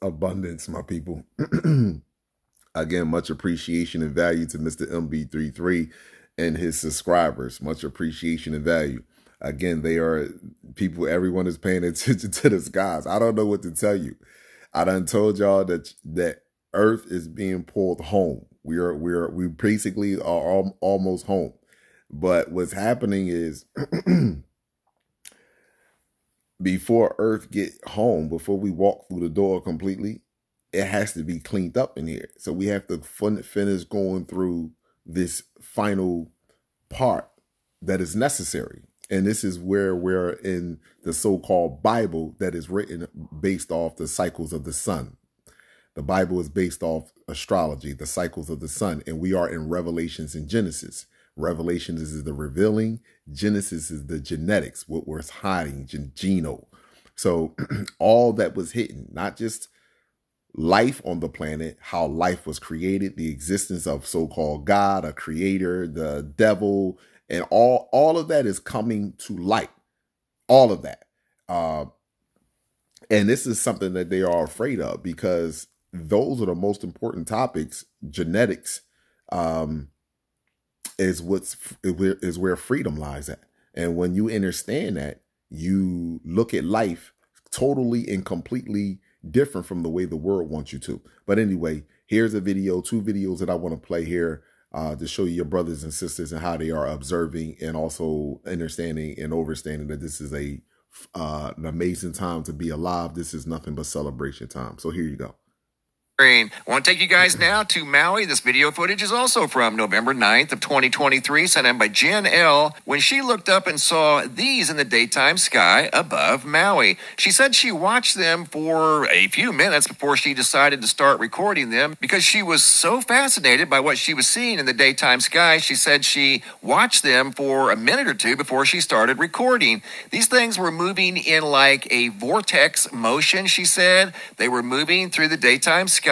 Abundance, my people. Again, much appreciation and value to Mr. MB33 and his subscribers. Much appreciation and value. Again, they are people, everyone is paying attention to the skies. I don't know what to tell you. I done told y'all that Earth is being pulled home. We basically are almost home. But what's happening is before Earth get home, before we walk through the door completely, it has to be cleaned up in here. So we have to finish going through this final part that is necessary. And this is where we're in the so-called Bible that is written based off the cycles of the sun. The Bible is based off astrology, the cycles of the sun. And we are in Revelations and Genesis. Revelations is the revealing. Genesis is the genetics, what we're hiding, genome. So all that was hidden, not just life on the planet, how life was created, the existence of so-called God, a creator, the devil, and all of that is coming to light. All of that. And this is something that they are afraid of because those are the most important topics. Genetics is where freedom lies at. And when you understand that, you look at life totally and completely different from the way the world wants you to. But anyway, here's a video, 2 videos that I want to play here to show you your brothers and sisters and how they are observing and also understanding and understanding that this is an amazing time to be alive. This is nothing but celebration time. So here you go. I want to take you guys now to Maui. This video footage is also from November 9th of 2023, sent in by Jen L. when she looked up and saw these in the daytime sky above Maui. She said she watched them for a few minutes before she decided to start recording them because she was so fascinated by what she was seeing in the daytime sky. She said she watched them for a minute or two before she started recording. These things were moving in like a vortex motion, she said. They were moving through the daytime sky,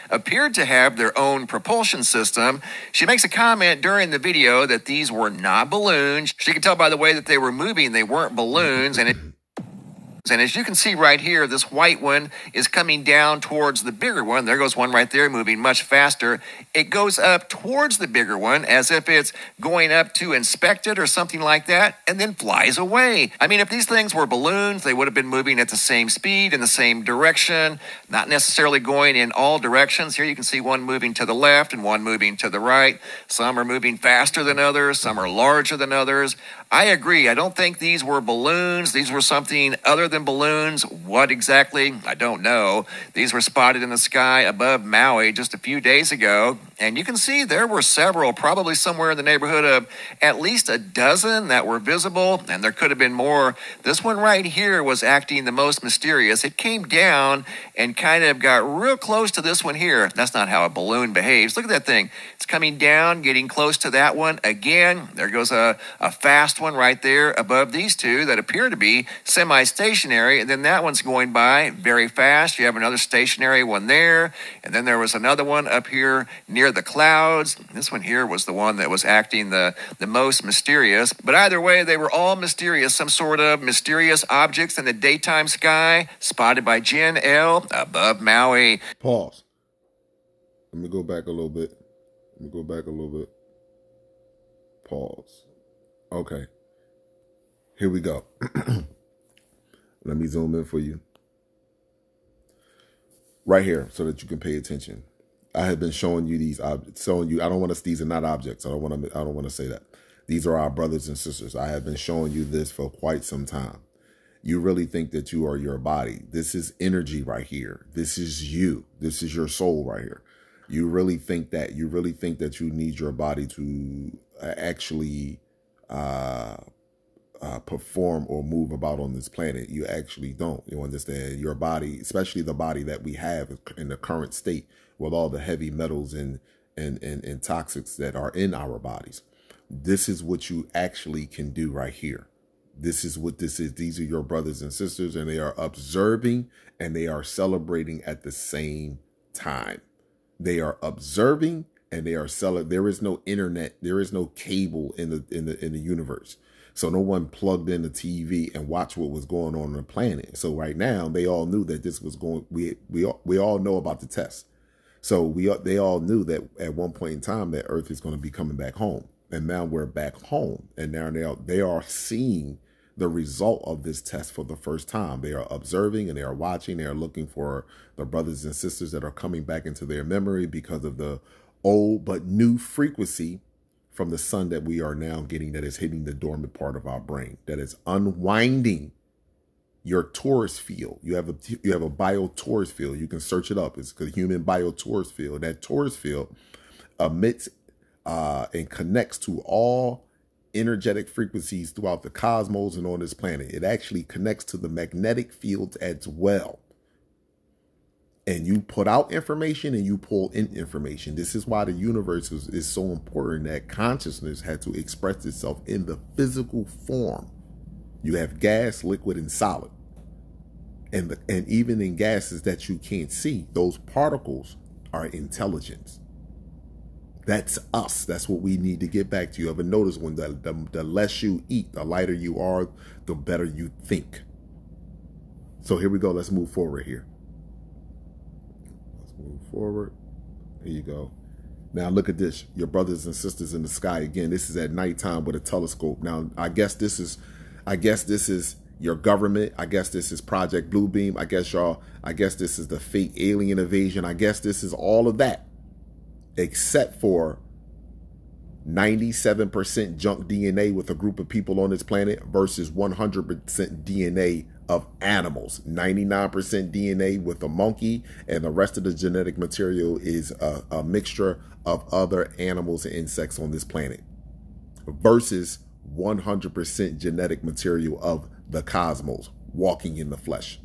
appeared to have their own propulsion system. She makes a comment during the video that these were not balloons. She could tell by the way that they were moving, they weren't balloons. And as you can see right here, this white one is coming down towards the bigger one. There goes one right there, moving much faster. It goes up towards the bigger one as if it's going up to inspect it or something like that, and then flies away. I mean, if these things were balloons, they would have been moving at the same speed, in the same direction, not necessarily going in all directions. Here you can see one moving to the left and one moving to the right. Some are moving faster than others. Some are larger than others. I agree. I don't think these were balloons. These were something other than balloons. What exactly? I don't know. These were spotted in the sky above Maui just a few days ago. And you can see there were several, probably somewhere in the neighborhood of at least a dozen that were visible, and there could have been more. This one right here was acting the most mysterious. It came down and kind of got real close to this one here. That's not how a balloon behaves. Look at that thing. It's coming down, getting close to that one. Again, there goes a fast one right there above these two that appear to be semi-stationary, and then that one's going by very fast. You have another stationary one there, and then there was another one up here near the clouds. This one here was the one that was acting the most mysterious. But either way, they were all mysterious, some sort of mysterious objects in the daytime sky spotted by Jen L. above Maui. Pause. Let me go back a little bit. Pause. Okay. Here we go. Let me zoom in for you. Right here so that you can pay attention. I have been showing you these objects, I don't want to, these are not objects. I don't want to say that. These are our brothers and sisters. I have been showing you this for quite some time. You really think that you are your body. This is energy right here. This is you. This is your soul right here. You really think that you need your body to actually perform or move about on this planet. You actually don't. You understand? Your body, especially the body that we have in the current state, with all the heavy metals and toxics that are in our bodies. This is what you actually can do right here. This is what this is. These are your brothers and sisters, and they are observing and they are celebrating at the same time. They are observing and they are celebrating. There is no internet. There is no cable in the universe. So no one plugged in the TV and watched what was going on the planet. So right now they all knew that this was going. We all know about the test. So they all knew that at one point in time that Earth is going to be coming back home. And now we're back home. And now they are seeing the result of this test for the first time. They are observing and they are watching. They are looking for the brothers and sisters that are coming back into their memory because of the old but new frequency from the sun that we are now getting, that is hitting the dormant part of our brain, that is unwinding your torus field. You have a biotorus field. You can search it up. It's the human biotorus field. That torus field emits and connects to all energetic frequencies throughout the cosmos and on this planet. It actually connects to the magnetic fields as well. And you put out information and you pull in information. This is why the universe is so important, that consciousness had to express itself in the physical form. You have gas, liquid, and solid. And even in gases that you can't see, those particles are intelligence. That's us. That's what we need to get back to. You ever notice when the less you eat, the lighter you are, the better you think. So here we go. Let's move forward here. Let's move forward. Here you go. Now look at this. Your brothers and sisters in the sky. Again, this is at nighttime with a telescope. Now, I guess this is your government. I guess this is Project Bluebeam. I guess this is the fake alien invasion. I guess this is all of that, except for 97% junk DNA with a group of people on this planet versus 100% DNA of animals. 99% DNA with a monkey, and the rest of the genetic material is a mixture of other animals and insects on this planet, versus 100% genetic material of the cosmos walking in the flesh.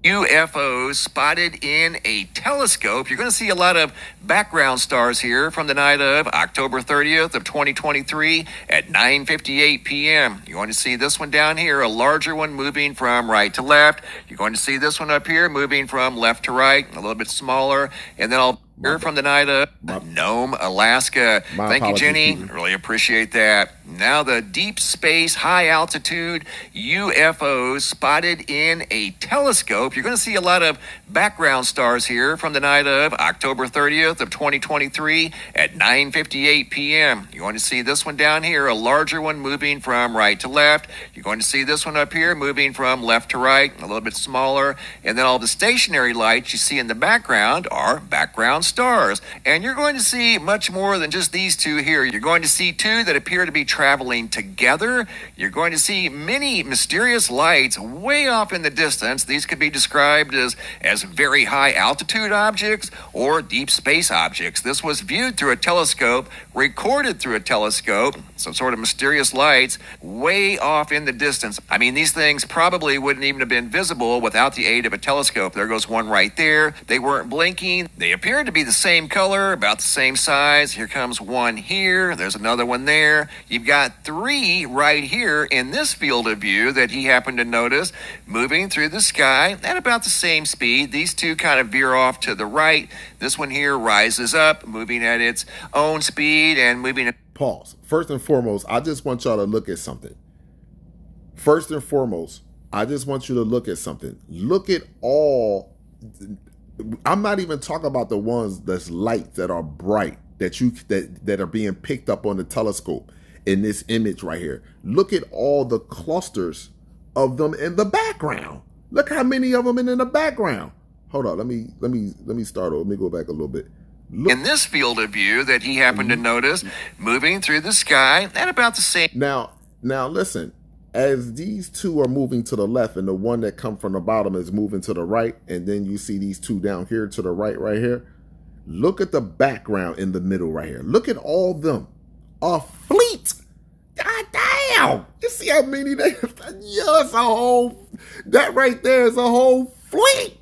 UFOs spotted in a telescope. You're going to see a lot of background stars here from the night of October 30th of 2023 at 9:58 p.m. You're going to see this one down here, a larger one moving from right to left. You're going to see this one up here moving from left to right, a little bit smaller. And then I'll hear from the night of Nome, Alaska. Thank you, Jenny. Really appreciate that. Now the deep space, high altitude UFOs spotted in a telescope. You're going to see a lot of background stars here from the night of October 30th of 2023 at 9:58 p.m. You're going to see this one down here, a larger one moving from right to left. You're going to see this one up here moving from left to right, a little bit smaller. And then all the stationary lights you see in the background are background stars. And you're going to see much more than just these two here. You're going to see two that appear to be traveling together. You're going to see many mysterious lights way off in the distance. These could be described as very high altitude objects or deep space objects. This was viewed through a telescope, recorded through a telescope, some sort of mysterious lights way off in the distance. I mean, these things probably wouldn't even have been visible without the aid of a telescope. There goes one right there. They weren't blinking. They appeared to be the same color, about the same size. Here comes one here. There's another one there. You've got three right here in this field of view that he happened to notice moving through the sky at about the same speed. These two kind of veer off to the right. This one here rises up, moving at its own speed and moving. Pause. First and foremost, I just want y'all to look at something. First and foremost, I just want you to look at something. Look at all. I'm not even talking about the ones that's light, that are bright, that are being picked up on the telescope in this image right here. Look at all the clusters of them in the background. Look how many of them in the background. Hold on, let me start over. Let me go back a little bit. Look. In this field of view that he happened to notice moving through the sky at about the same. Now listen. As these two are moving to the left and the one that come from the bottom is moving to the right, and then you see these two down here to the right here, look at the background in the middle right here. Look at all of them. A fleet. God damn. You see how many they have? Yeah, it's a whole, that right there is a whole fleet.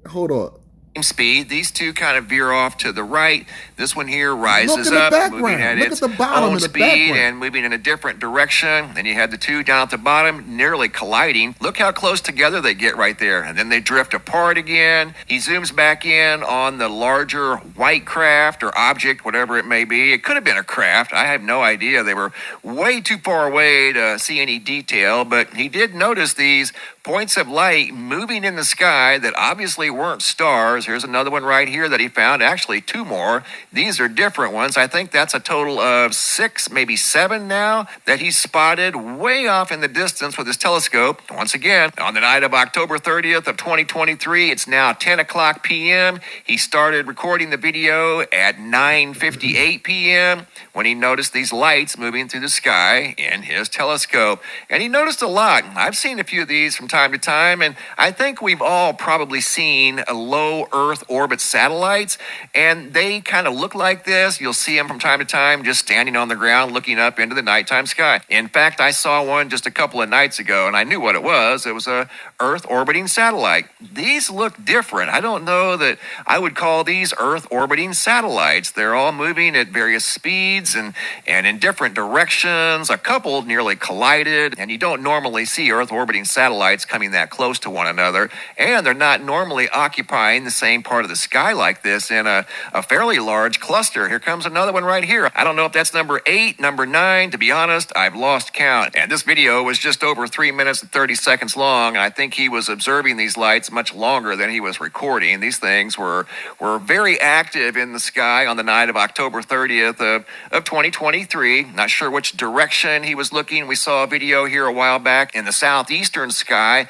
Hold on. speed. These two kind of veer off to the right. This one here rises Look at the up, moving background. at Look its at the bottom own and the speed background. and moving in a different direction. And you had the two down at the bottom nearly colliding. Look how close together they get right there. And then they drift apart again. He zooms back in on the larger white craft or object, whatever it may be. It could have been a craft. I have no idea. They were way too far away to see any detail, but he did notice these points of light moving in the sky that obviously weren't stars. Here's another one right here that he found, actually two more. These are different ones. I think that's a total of 6, maybe 7 now that he spotted way off in the distance with his telescope. Once again, on the night of October 30th of 2023, it's now 10 o'clock p.m. He started recording the video at 9:58 p.m. when he noticed these lights moving through the sky in his telescope. And he noticed a lot. I've seen a few of these from time to time, and I think we've all probably seen low Earth orbit satellites, and they kind of look like this. You'll see them from time to time just standing on the ground looking up into the nighttime sky. In fact, I saw one just a couple of nights ago, and I knew what it was. It was a Earth orbiting satellite. These look different. I don't know that I would call these Earth orbiting satellites. They're all moving at various speeds and in different directions. A couple nearly collided, and you don't normally see Earth orbiting satellites coming that close to one another, and they're not normally occupying the same part of the sky like this in a fairly large cluster. Here comes another one right here. I don't know if that's number 8, number 9. To be honest, I've lost count. And this video was just over 3 minutes and 30 seconds long, and I think he was observing these lights much longer than he was recording. These things were very active in the sky on the night of October 30th of 2023. Not sure which direction he was looking. We saw a video here a while back in the southeastern sky.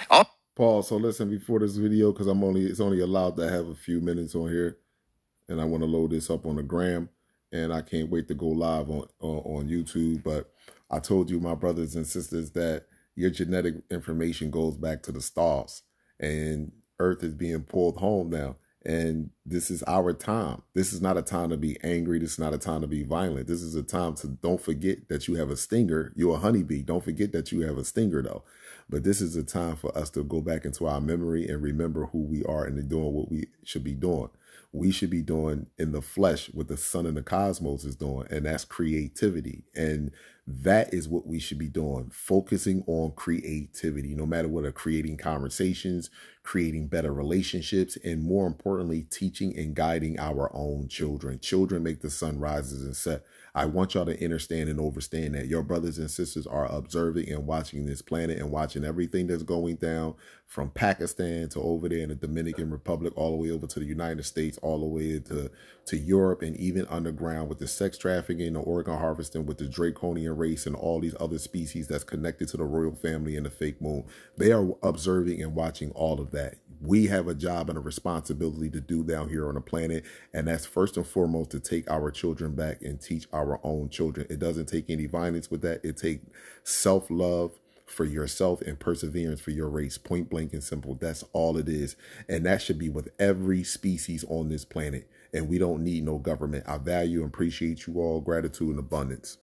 Paul, so listen, before this video, because it's only allowed to have a few minutes on here, and I want to load this up on the gram, and I can't wait to go live on YouTube. But I told you, my brothers and sisters, that your genetic information goes back to the stars, and Earth is being pulled home now. And this is our time. This is not a time to be angry. This is not a time to be violent. This is a time to, don't forget that you have a stinger. You're a honeybee. Don't forget that you have a stinger, though. But this is a time for us to go back into our memory and remember who we are and doing what we should be doing. We should be doing in the flesh what the sun and the cosmos is doing, and that's creativity. And that is what we should be doing, focusing on creativity, no matter what, creating conversations, creating better relationships, and more importantly, teaching and guiding our own children. Children make the sun rises and set. I want y'all to understand and understand that your brothers and sisters are observing and watching this planet and watching everything that's going down from Pakistan to over there in the Dominican Republic, all the way over to the United States, all the way to Europe, and even underground with the sex trafficking, the organ harvesting, with the draconian race and all these other species that's connected to the royal family and the fake moon. They are observing and watching all of that. We have a job and a responsibility to do down here on the planet, and that's first and foremost to take our children back and teach our own children. It doesn't take any violence with that. It takes self-love for yourself and perseverance for your race. Point blank and simple. That's all it is. And that should be with every species on this planet. And we don't need no government. I value and appreciate you all. Gratitude and abundance.